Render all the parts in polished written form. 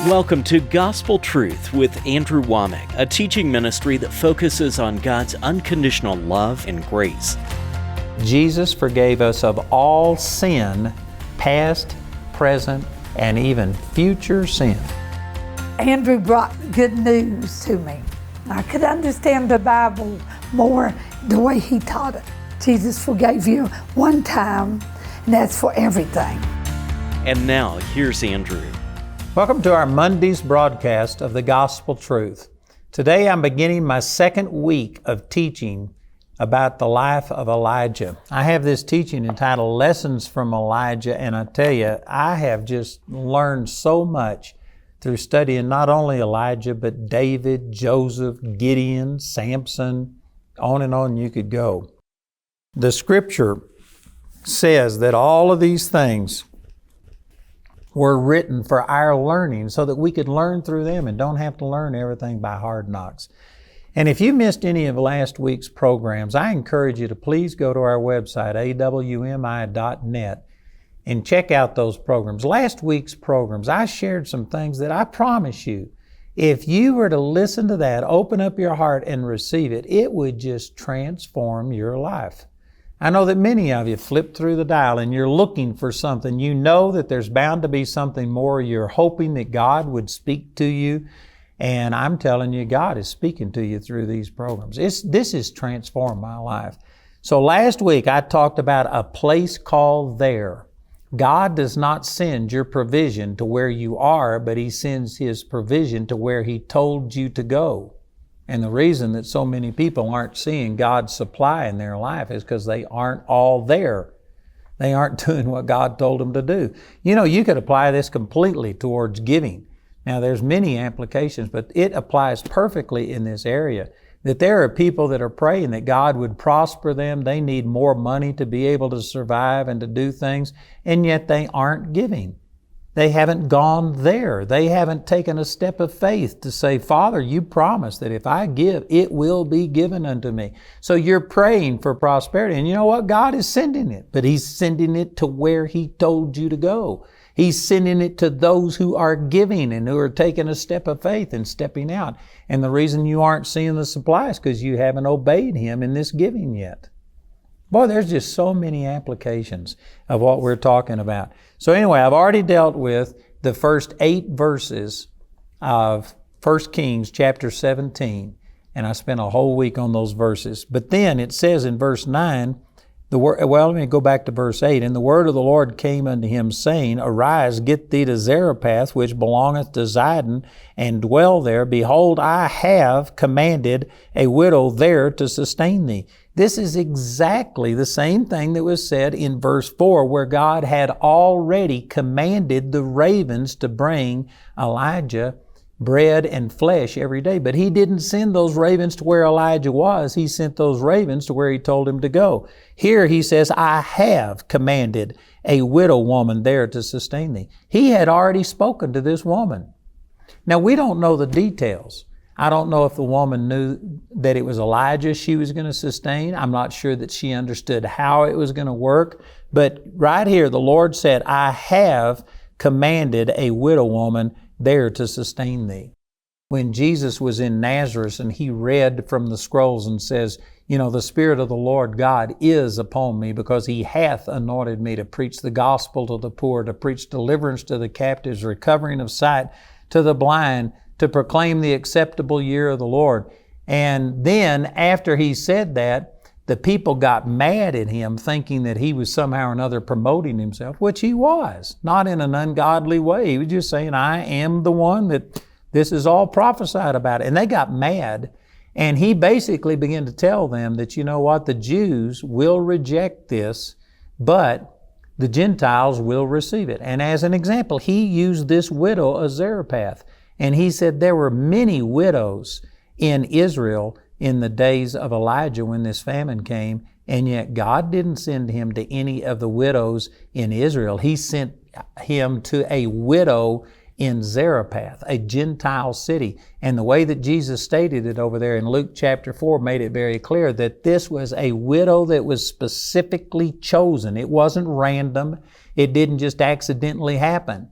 Welcome to Gospel Truth with Andrew Wommack, a teaching ministry that focuses on God's unconditional love and grace. Jesus forgave us of all sin, past, present, and even future sin. Andrew brought good news to me. I could understand the Bible more the way he taught it. Jesus forgave you one time, and that's for everything. And now, here's Andrew. Welcome to our Monday's broadcast of the Gospel Truth. Today I'm beginning my second week of teaching about the life of Elijah. I have this teaching entitled Lessons from Elijah, and I tell you, I have just learned so much through studying not only Elijah, but David, Joseph, Gideon, Samson, on and on you could go. The Scripture says that all of these things were written for our learning so that we could learn through them and don't have to learn everything by hard knocks. And if you missed any of last week's programs, I encourage you to please go to our website, AWMI.net, and check out those programs. Last week's programs, I shared some things that I promise you, if you were to listen to that, open up your heart and receive it, it would just transform your life. I know that many of you flip through the dial and you're looking for something. You know that there's bound to be something more. You're hoping that God would speak to you. And I'm telling you, God is speaking to you through these programs. This has transformed my life. So last week I talked about a place called there. God does not send your provision to where you are, but He sends His provision to where He told you to go. And the reason that so many people aren't seeing God's supply in their life is because they aren't all there. They aren't doing what God told them to do. You know, you could apply this completely towards giving. Now, there's many applications, but it applies perfectly in this area. That there are people that are praying that God would prosper them. They need more money to be able to survive and to do things, and yet they aren't giving. They haven't gone there. They haven't taken a step of faith to say, Father, you promised that if I give, it will be given unto me. So you're praying for prosperity. And you know what? God is sending it, but He's sending it to where He told you to go. He's sending it to those who are giving and who are taking a step of faith and stepping out. And the reason you aren't seeing the supply is because you haven't obeyed Him in this giving yet. Boy, there's just so many applications of what we're talking about. So anyway, I've already dealt with the first 8 verses of 1 Kings chapter 17, and I spent a whole week on those verses. But then it says in verse 9, let me go back to verse 8. And the word of the Lord came unto him, saying, Arise, get thee to Zarephath, which belongeth to Zidon, and dwell there. Behold, I have commanded a widow there to sustain thee. This is exactly the same thing that was said in verse 4, where God had already commanded the ravens to bring Elijah bread and flesh every day. But He didn't send those ravens to where Elijah was. He sent those ravens to where He told him to go. Here He says, I have commanded a widow woman there to sustain thee. He had already spoken to this woman. Now, we don't know the details. I don't know if the woman knew that it was Elijah she was going to sustain. I'm not sure that she understood how it was going to work. But right here, the Lord said, I have commanded a widow woman there to sustain thee. When Jesus was in Nazareth and He read from the scrolls and says, the Spirit of the Lord God is upon me because He hath anointed me to preach the gospel to the poor, to preach deliverance to the captives, recovering of sight to the blind, to proclaim the acceptable year of the Lord. And then after He said that, the people got mad at Him thinking that He was somehow or another promoting Himself, which He was, not in an ungodly way. He was just saying, I am the one that this is all prophesied about. And they got mad. And He basically began to tell them that, you know what, the Jews will reject this, but the Gentiles will receive it. And as an example, He used this widow of Zarephath. And He said there were many widows in Israel in the days of Elijah when this famine came, and yet God didn't send Him to any of the widows in Israel. He sent Him to a widow in Zarephath, a Gentile city. And the way that Jesus stated it over there in Luke chapter 4 made it very clear that this was a widow that was specifically chosen. It wasn't random. It didn't just accidentally happen.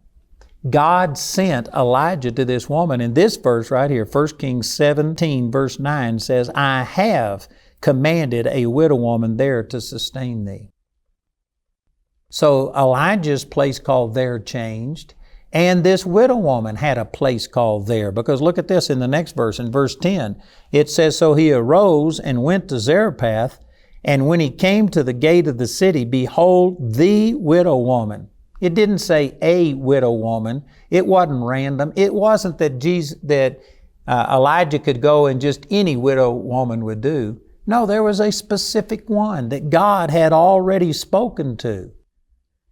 God sent Elijah to this woman. And this verse right here, 1 Kings 17 verse 9 says, I have commanded a widow woman there to sustain thee. So Elijah's place called there changed, and this widow woman had a place called there. Because look at this in the next verse, in verse 10. It says, so he arose and went to Zarephath, and when he came to the gate of the city, behold, the widow woman. It didn't say a widow woman. It wasn't random. It wasn't that Elijah could go and just any widow woman would do. No, there was a specific one that God had already spoken to.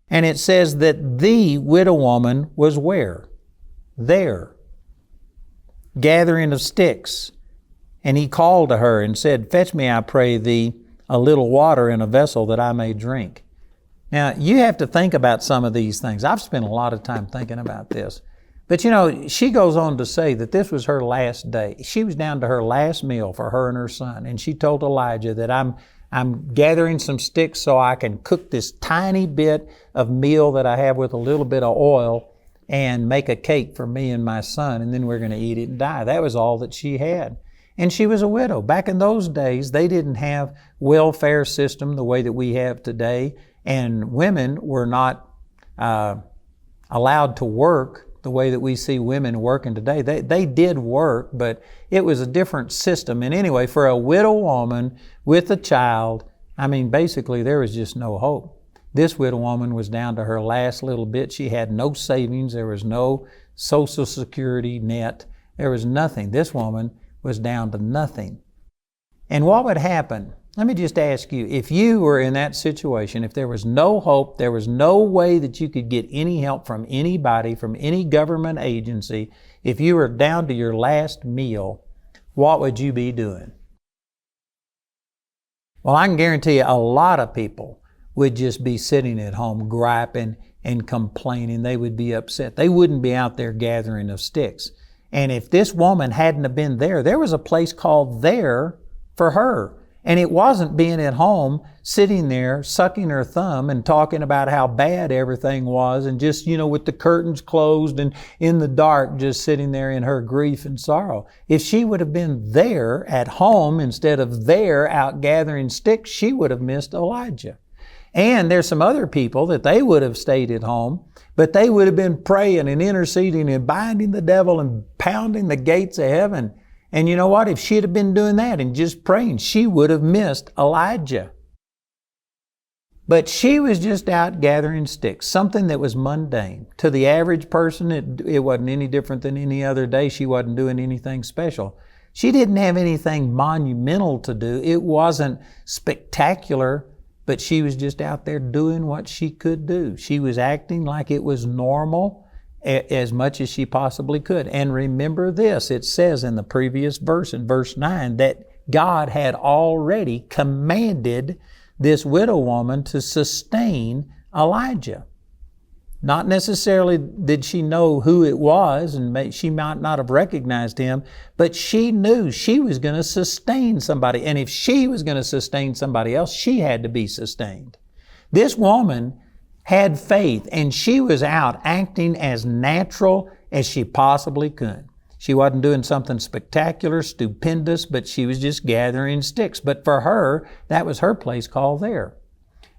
And it says that the widow woman was where? There. Gathering of sticks. And he called to her and said, fetch me, I pray thee, a little water in a vessel that I may drink. Now, you have to think about some of these things. I've spent a lot of time thinking about this. But you know, she goes on to say that this was her last day. She was down to her last meal for her and her son. And she told Elijah that I'm gathering some sticks so I can cook this tiny bit of meal that I have with a little bit of oil and make a cake for me and my son, and then we're going to eat it and die. That was all that she had. And she was a widow. Back in those days, they didn't have welfare system the way that we have today, and women were not allowed to work the way that we see women working today. They did work, but it was a different system. And anyway, for a widow woman with a child, I mean, basically there was just no hope. This widow woman was down to her last little bit. She had no savings. There was no Social Security net. There was nothing. This woman was down to nothing. And what would happen? Let me just ask you, if you were in that situation, if there was no hope, there was no way that you could get any help from anybody, from any government agency, if you were down to your last meal, what would you be doing? Well, I can guarantee you a lot of people would just be sitting at home griping and complaining. They would be upset. They wouldn't be out there gathering of sticks. And if this woman hadn't have been there, there was a place called there for her. And it wasn't being at home, sitting there, sucking her thumb and talking about how bad everything was and just, with the curtains closed and in the dark, just sitting there in her grief and sorrow. If she would have been there at home instead of there out gathering sticks, she would have missed Elijah. And there's some other people that they would have stayed at home, but they would have been praying and interceding and binding the devil and pounding the gates of heaven. And you know what? If she'd have been doing that and just praying, she would have missed Elijah. But she was just out gathering sticks, something that was mundane. To the average person, it wasn't any different than any other day. She wasn't doing anything special. She didn't have anything monumental to do. It wasn't spectacular, but she was just out there doing what she could do. She was acting like it was normal as much as she possibly could. And remember this, it says in the previous verse, in verse 9, that God had already commanded this widow woman to sustain Elijah. Not necessarily did she know who it was, and she might not have recognized him, but she knew she was going to sustain somebody. And if she was going to sustain somebody else, she had to be sustained. This woman had faith, and she was out acting as natural as she possibly could. She wasn't doing something spectacular, stupendous, but she was just gathering sticks. But for her, that was her place called there.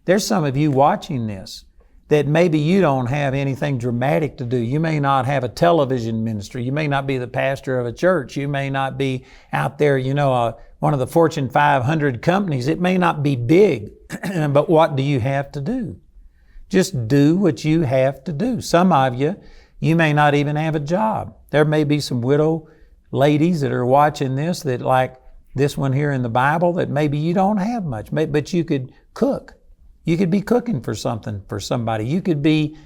There's some of you watching this that maybe you don't have anything dramatic to do. You may not have a television ministry. You may not be the pastor of a church. You may not be out there, one of the Fortune 500 companies. It may not be big, but what do you have to do? Just do what you have to do. Some of you may not even have a job. There may be some widow ladies that are watching this that, like this one here in the Bible, that maybe you don't have much, but you could cook. You could be cooking for something for somebody. You could be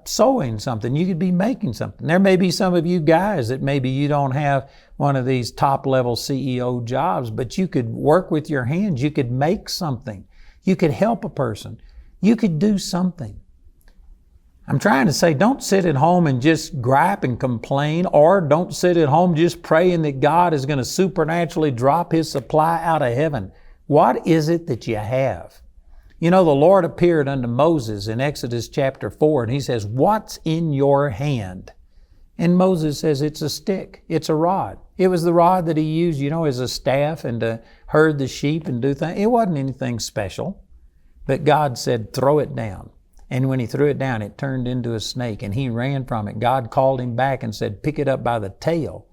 sewing something. You could be making something. There may be some of you guys that maybe you don't have one of these top-level CEO jobs, but you could work with your hands. You could make something. You could help a person. You could do something. I'm trying to say, don't sit at home and just gripe and complain, or don't sit at home just praying that God is going to supernaturally drop His supply out of heaven. What is it that you have? You know, the Lord appeared unto Moses in Exodus chapter 4, and He says, "What's in your hand?" And Moses says, "It's a stick. It's a rod." It was the rod that he used, as a staff and to herd the sheep and do things. It wasn't anything special. But God said, "Throw it down." And when he threw it down, it turned into a snake, and he ran from it. God called him back and said, "Pick it up by the tail."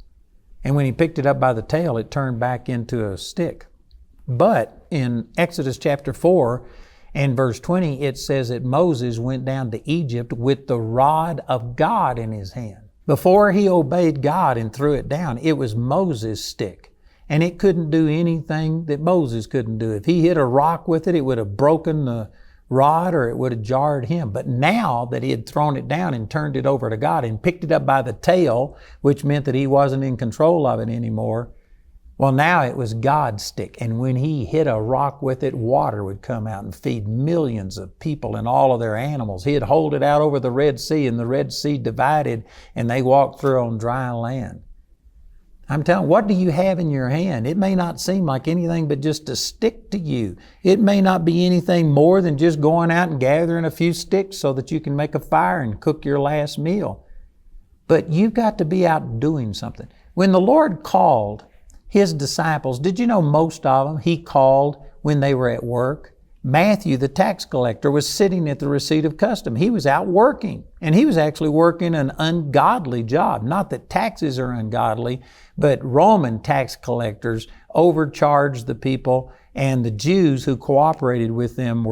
And when he picked it up by the tail, it turned back into a stick. But in Exodus chapter 4 and verse 20, it says that Moses went down to Egypt with the rod of God in his hand. Before he obeyed God and threw it down, it was Moses' stick. And it couldn't do anything that Moses couldn't do. If he hit a rock with it, it would have broken the rod or it would have jarred him. But now that he had thrown it down and turned it over to God and picked it up by the tail, which meant that he wasn't in control of it anymore, well, now it was God's stick. And when he hit a rock with it, water would come out and feed millions of people and all of their animals. He'd hold it out over the Red Sea, and the Red Sea divided, and they walked through on dry land. I'm telling you, what do you have in your hand? It may not seem like anything but just a stick to you. It may not be anything more than just going out and gathering a few sticks so that you can make a fire and cook your last meal. But you've got to be out doing something. When the Lord called His disciples, did you know most of them He called when they were at work? Matthew, the tax collector, was sitting at the receipt of custom. He was out working, and he was actually working an ungodly job. Not that taxes are ungodly, but Roman tax collectors overcharged the people, and the Jews who cooperated with them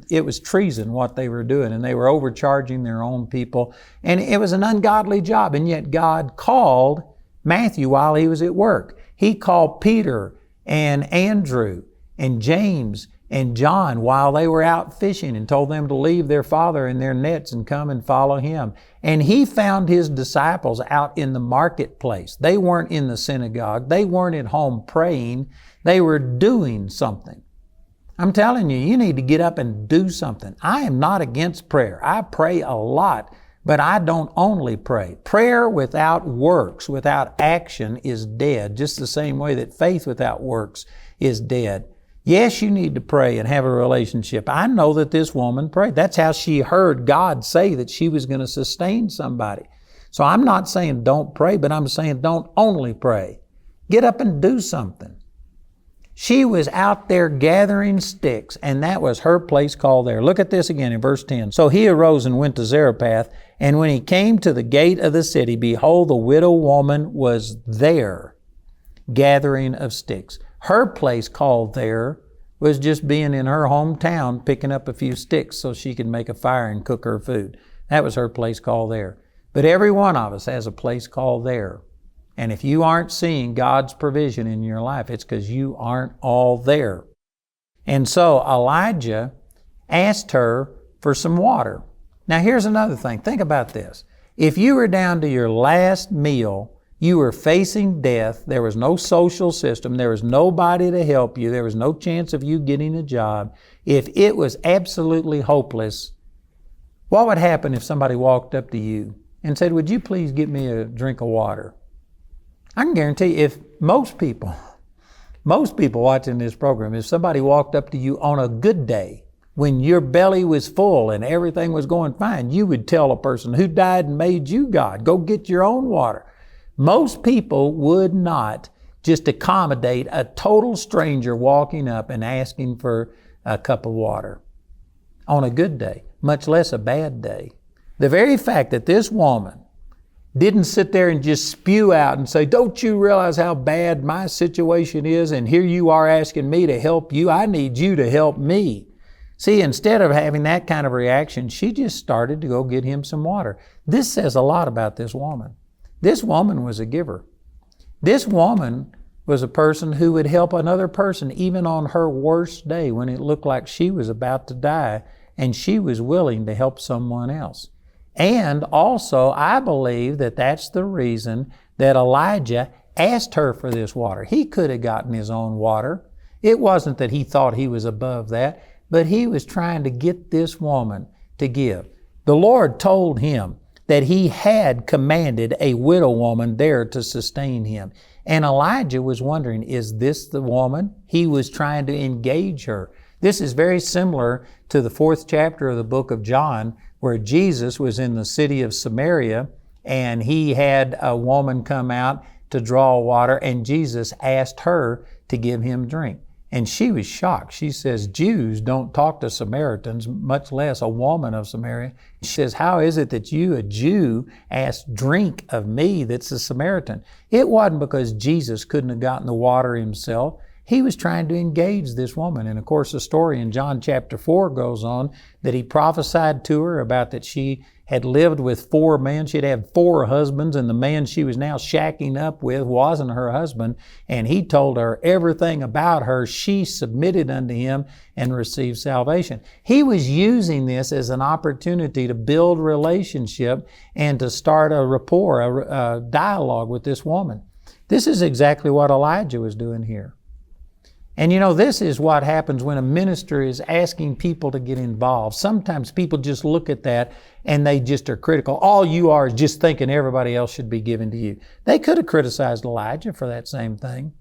it was treason what they were doing, and they were overcharging their own people, and it was an ungodly job. And yet God called Matthew while he was at work. He called Peter and Andrew and James and John while they were out fishing and told them to leave their father and their nets and come and follow Him. And He found His disciples out in the marketplace. They weren't in the synagogue. They weren't at home praying. They were doing something. I'm telling you, you need to get up and do something. I am not against prayer. I pray a lot, but I don't only pray. Prayer without works, without action, is dead, just the same way that faith without works is dead. Yes, you need to pray and have a relationship. I know that this woman prayed. That's how she heard God say that she was going to sustain somebody. So I'm not saying don't pray, but I'm saying don't only pray. Get up and do something. She was out there gathering sticks, and that was her place called there. Look at this again in verse 10. So he arose and went to Zarephath, and when he came to the gate of the city, behold, the widow woman was there, gathering of sticks. Her place called there was just being in her hometown, picking up a few sticks so she could make a fire and cook her food. That was her place called there. But every one of us has a place called there. And if you aren't seeing God's provision in your life, it's because you aren't all there. And so Elijah asked her for some water. Now here's another thing. Think about this. If you were down to your last meal, you were facing death, there was no social system, there was nobody to help you, there was no chance of you getting a job. If it was absolutely hopeless, what would happen if somebody walked up to you and said, "Would you please get me a drink of water?" I can guarantee you, if most people watching this program, if somebody walked up to you on a good day, when your belly was full and everything was going fine, you would tell a person who died and made you God, go get your own water. Most people would not just accommodate a total stranger walking up and asking for a cup of water on a good day, much less a bad day. The very fact that this woman didn't sit there and just spew out and say, "Don't you realize how bad my situation is? And here you are asking me to help you. I need you to help me." See, instead of having that kind of reaction, she just started to go get him some water. This says a lot about this woman. This woman was a giver. This woman was a person who would help another person even on her worst day when it looked like she was about to die, and she was willing to help someone else. And also, I believe that that's the reason that Elijah asked her for this water. He could have gotten his own water. It wasn't that he thought he was above that, but he was trying to get this woman to give. The Lord told him that He had commanded a widow woman there to sustain him. And Elijah was wondering, is this the woman? He was trying to engage her. This is very similar to the 4th chapter of the book of John, where Jesus was in the city of Samaria, and he had a woman come out to draw water, and Jesus asked her to give him drink. And she was shocked. She says, Jews don't talk to Samaritans, much less a woman of Samaria. She says, how is it that you, a Jew, ask drink of me that's a Samaritan? It wasn't because Jesus couldn't have gotten the water himself. He was trying to engage this woman. And of course, the story in John chapter 4 goes on that he prophesied to her about that she had lived with 4 men. She'd had 4 husbands, and the man she was now shacking up with wasn't her husband. And he told her everything about her. She submitted unto him and received salvation. He was using this as an opportunity to build relationship and to start a rapport, a dialogue with this woman. This is exactly what Elijah was doing here. And you know, this is what happens when a minister is asking people to get involved. Sometimes people just look at that and they just are critical. All you are is just thinking everybody else should be given to you. They could have criticized Elijah for that same thing.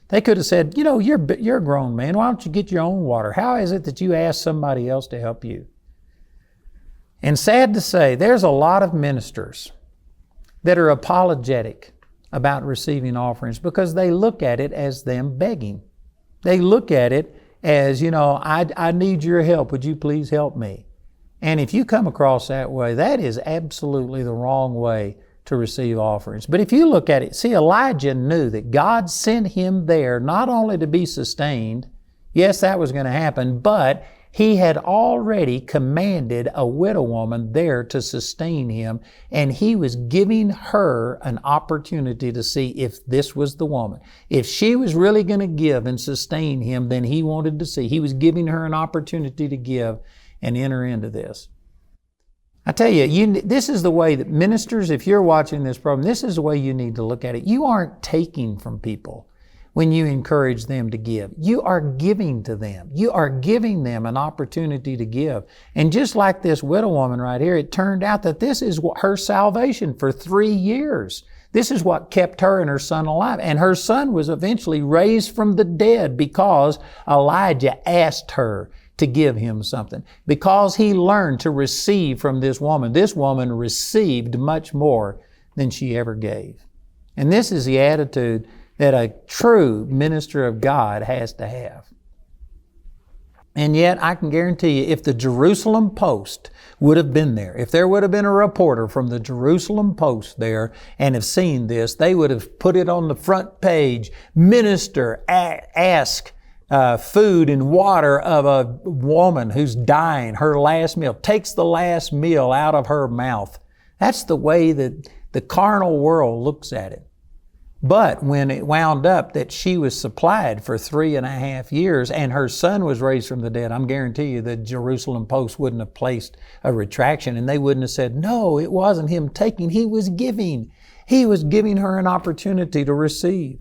They could have said, you know, you're a grown man. Why don't you get your own water? How is it that you ask somebody else to help you? And sad to say, there's a lot of ministers that are apologetic about receiving offerings because they look at it as them begging. They look at it as, you know, I need your help. Would you please help me? And if you come across that way, that is absolutely the wrong way to receive offerings. But if you look at it, see, Elijah knew that God sent him there not only to be sustained, yes, that was going to happen, but he had already commanded a widow woman there to sustain him, and he was giving her an opportunity to see if this was the woman. If she was really going to give and sustain him, then he wanted to see. He was giving her an opportunity to give and enter into this. I tell you, this is the way that ministers, if you're watching this program, this is the way you need to look at it. You aren't taking from people when you encourage them to give. You are giving to them. You are giving them an opportunity to give. And just like this widow woman right here, it turned out that this is her salvation for 3 years. This is what kept her and her son alive. And her son was eventually raised from the dead because Elijah asked her to give him something. Because he learned to receive from this woman received much more than she ever gave. And this is the attitude that a true minister of God has to have. And yet, I can guarantee you, if the Jerusalem Post would have been there, if there would have been a reporter from the Jerusalem Post there and have seen this, they would have put it on the front page, minister ask food and water of a woman who's dying, her last meal, takes the last meal out of her mouth. That's the way that the carnal world looks at it. But when it wound up that she was supplied for 3.5 years and her son was raised from the dead, I'm guarantee you the Jerusalem Post wouldn't have placed a retraction and they wouldn't have said, no, it wasn't him taking, he was giving. He was giving her an opportunity to receive.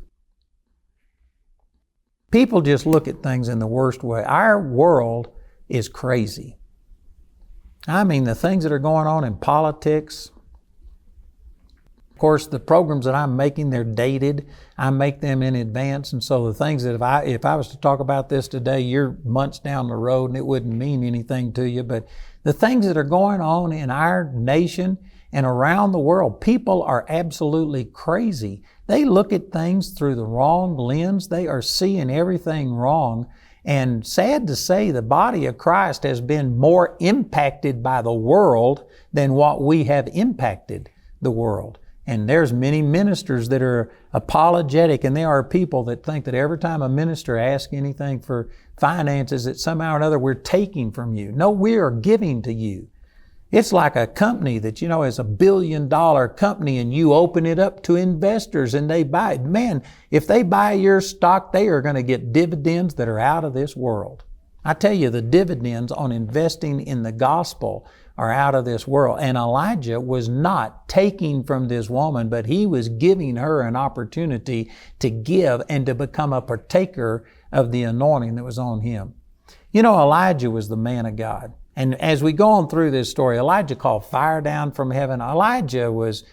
People just look at things in the worst way. Our world is crazy. I mean, the things that are going on in politics. Of course, the programs that I'm making, they're dated. I make them in advance. And so the things that if I was to talk about this today, you're months down the road and it wouldn't mean anything to you. But the things that are going on in our nation and around the world, people are absolutely crazy. They look at things through the wrong lens. They are seeing everything wrong. And sad to say, the body of Christ has been more impacted by the world than what we have impacted the world. And there's many ministers that are apologetic, and there are people that think that every time a minister asks anything for finances, that somehow or another we're taking from you. No, we are giving to you. It's like a company that, is $1 billion company and you open it up to investors and they buy it. Man, if they buy your stock, they are going to get dividends that are out of this world. I tell you, the dividends on investing in the gospel are out of this world. And Elijah was not taking from this woman, but he was giving her an opportunity to give and to become a partaker of the anointing that was on him. Elijah was the man of God. And as we go on through this story, Elijah called fire down from heaven. Elijah was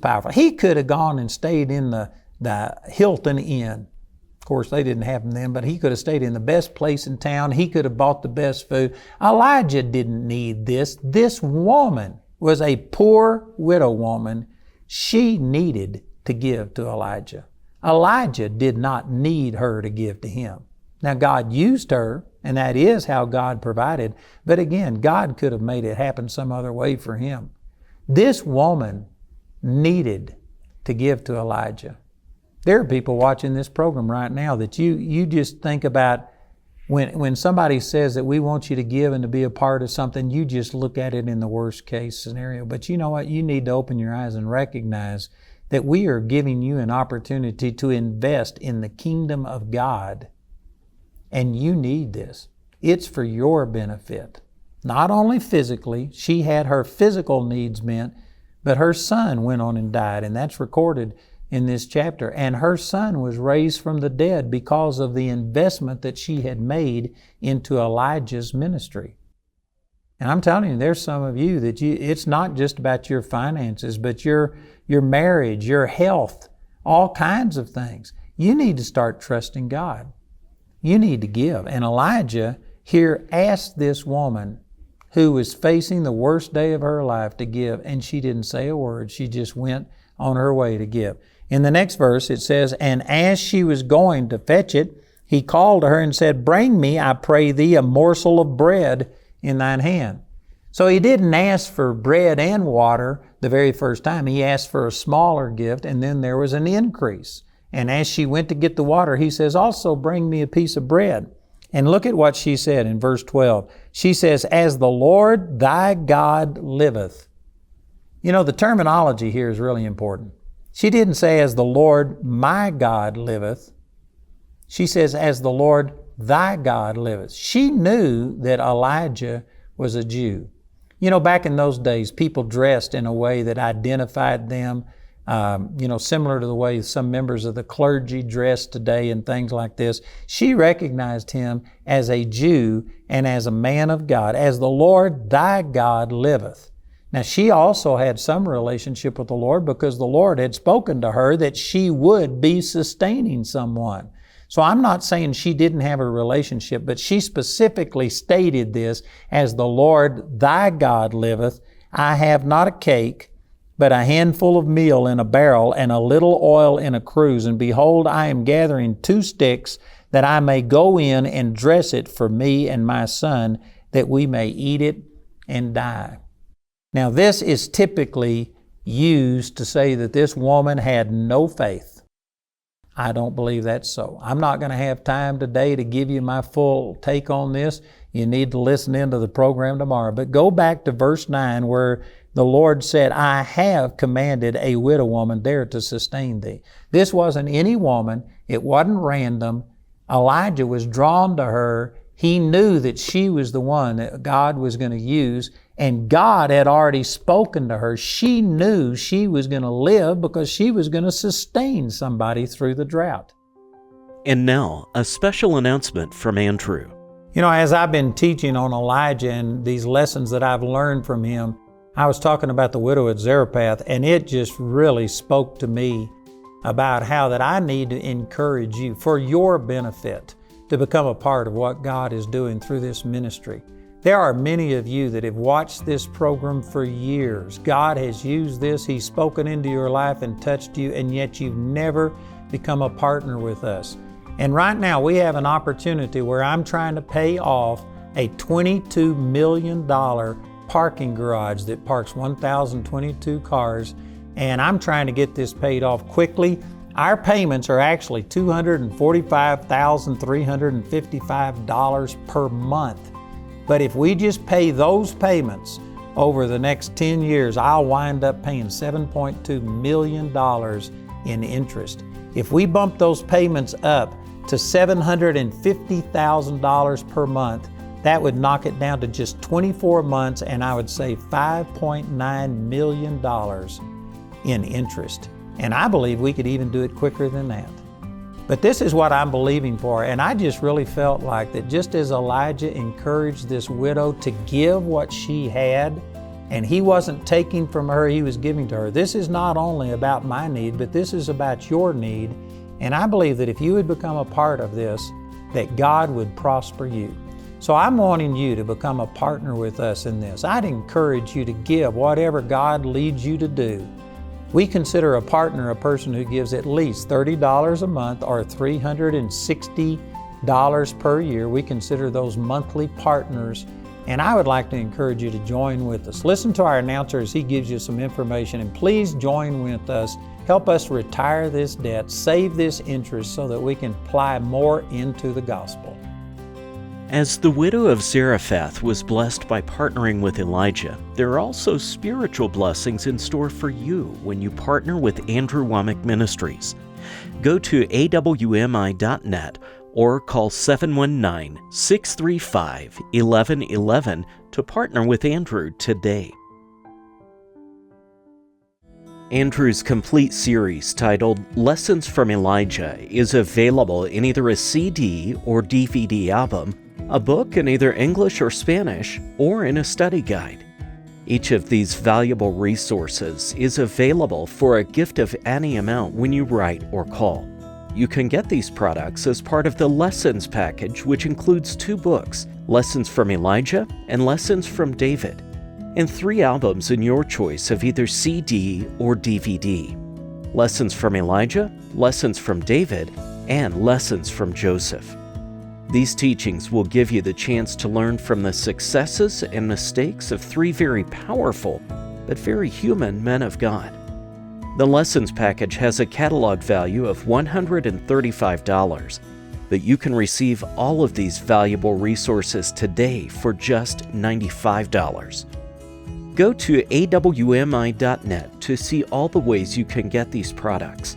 powerful. He could have gone and stayed in the Hilton Inn. Of course, they didn't have them then, but he could have stayed in the best place in town. He could have bought the best food. Elijah didn't need this. This woman was a poor widow woman. She needed to give to Elijah. Elijah did not need her to give to him. Now, God used her, and that is how God provided. But again, God could have made it happen some other way for him. This woman needed to give to Elijah. There are people watching this program right now that you just think about when somebody says that we want you to give and to be a part of something, you just look at it in the worst case scenario. But you know what? You need to open your eyes and recognize that we are giving you an opportunity to invest in the kingdom of God. And you need this. It's for your benefit. Not only physically, she had her physical needs met, but her son went on and died, and that's recorded in this chapter. And her son was raised from the dead because of the investment that she had made into Elijah's ministry. And I'm telling you, there's some of you that it's not just about your finances, but your marriage, your health, all kinds of things. You need to start trusting God. You need to give. And Elijah here asked this woman who was facing the worst day of her life to give, and she didn't say a word. She just went on her way to give. In the next verse it says, "And as she was going to fetch it, he called to her and said, Bring me, I pray thee, a morsel of bread in thine hand." So he didn't ask for bread and water the very first time. He asked for a smaller gift, and then there was an increase. And as she went to get the water, he says, "Also bring me a piece of bread." And look at what she said in verse 12. She says, "As the Lord thy God liveth." You know, the terminology here is really important. She didn't say, "As the Lord my God liveth." She says, "As the Lord thy God liveth." She knew that Elijah was a Jew. You know, back in those days, people dressed in a way that identified them, similar to the way some members of the clergy dress today and things like this. She recognized him as a Jew and as a man of God, "As the Lord thy God liveth." Now, she also had some relationship with the Lord because the Lord had spoken to her that she would be sustaining someone. So I'm not saying she didn't have a relationship, but she specifically stated this, "As the Lord thy God liveth, I have not a cake, but a handful of meal in a barrel and a little oil in a cruse. And behold, I am gathering 2 sticks that I may go in and dress it for me and my son, that we may eat it and die." Now, this is typically used to say that this woman had no faith. I don't believe that's so. I'm not going to have time today to give you my full take on this. You need to listen into the program tomorrow. But go back to verse 9 where the Lord said, "I have commanded a widow woman there to sustain thee." This wasn't any woman. It wasn't random. Elijah was drawn to her. He knew that she was the one that God was going to use, and God had already spoken to her. She knew she was going to live because she was going to sustain somebody through the drought. And now, a special announcement from Andrew. You know, as I've been teaching on Elijah and these lessons that I've learned from him, I was talking about the widow at Zarephath, and it just really spoke to me about how that I need to encourage you for your benefit to become a part of what God is doing through this ministry. There are many of you that have watched this program for years. God has used this. He's spoken into your life and touched you, and yet you've never become a partner with us. And right now we have an opportunity where I'm trying to pay off a $22 million parking garage that parks 1,022 cars, and I'm trying to get this paid off quickly. Our payments are actually $245,355 per month. But if we just pay those payments over the next 10 years, I'll wind up paying $7.2 million in interest. If we bump those payments up to $750,000 per month, that would knock it down to just 24 months, and I would save $5.9 million in interest. And I believe we could even do it quicker than that. But this is what I'm believing for, and I just really felt like that just as Elijah encouraged this widow to give what she had, and he wasn't taking from her, he was giving to her. This is not only about my need, but this is about your need. And I believe that if you would become a part of this, that God would prosper you. So I'm wanting you to become a partner with us in this. I'd encourage you to give whatever God leads you to do. We consider a partner a person who gives at least $30 a month or $360 per year. We consider those monthly partners, and I would like to encourage you to join with us. Listen to our announcer as he gives you some information, and please join with us. Help us retire this debt, save this interest so that we can apply more into the gospel. As the widow of Zarephath was blessed by partnering with Elijah, there are also spiritual blessings in store for you when you partner with Andrew Wommack Ministries. Go to AWMI.net or call 719-635-1111 to partner with Andrew today. Andrew's complete series titled Lessons from Elijah is available in either a CD or DVD album, a book in either English or Spanish, or in a study guide. Each of these valuable resources is available for a gift of any amount when you write or call. You can get these products as part of the Lessons package, which includes 2 books, Lessons from Elijah and Lessons from David, and 3 albums in your choice of either CD or DVD. Lessons from Elijah, Lessons from David, and Lessons from Joseph. These teachings will give you the chance to learn from the successes and mistakes of 3 very powerful but very human men of God. The Lessons package has a catalog value of $135, but you can receive all of these valuable resources today for just $95. Go to AWMI.net to see all the ways you can get these products.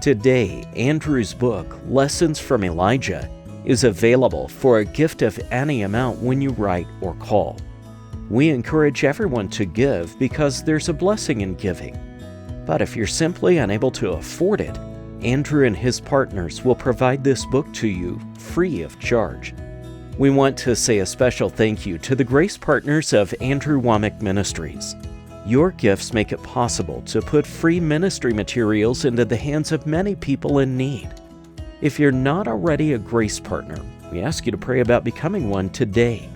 Today, Andrew's book, Lessons from Elijah, is available for a gift of any amount when you write or call. We encourage everyone to give because there's a blessing in giving. But if you're simply unable to afford it, Andrew and his partners will provide this book to you free of charge. We want to say a special thank you to the grace partners of Andrew Wommack Ministries. Your gifts make it possible to put free ministry materials into the hands of many people in need. If you're not already a grace partner, we ask you to pray about becoming one today.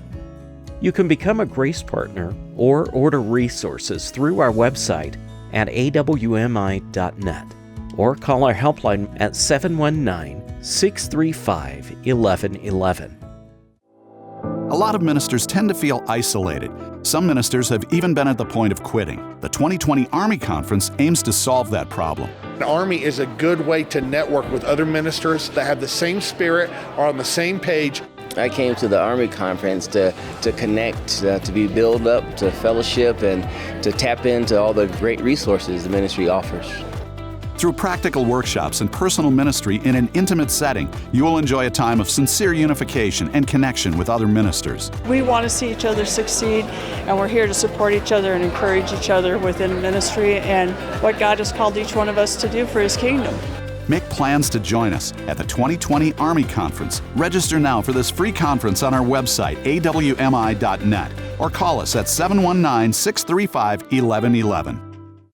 You can become a grace partner or order resources through our website at awmi.net or call our helpline at 719-635-1111. A lot of ministers tend to feel isolated. Some ministers have even been at the point of quitting. The 2020 AWMI Conference aims to solve that problem. AWMI is a good way to network with other ministers that have the same spirit, are on the same page. I came to the AWMI Conference to connect, to be built up, to fellowship, and to tap into all the great resources the ministry offers. Through practical workshops and personal ministry in an intimate setting, you will enjoy a time of sincere unification and connection with other ministers. We want to see each other succeed, and we're here to support each other and encourage each other within ministry and what God has called each one of us to do for His kingdom. Make plans to join us at the 2020 AWMI Conference. Register now for this free conference on our website, awmi.net, or call us at 719-635-1111.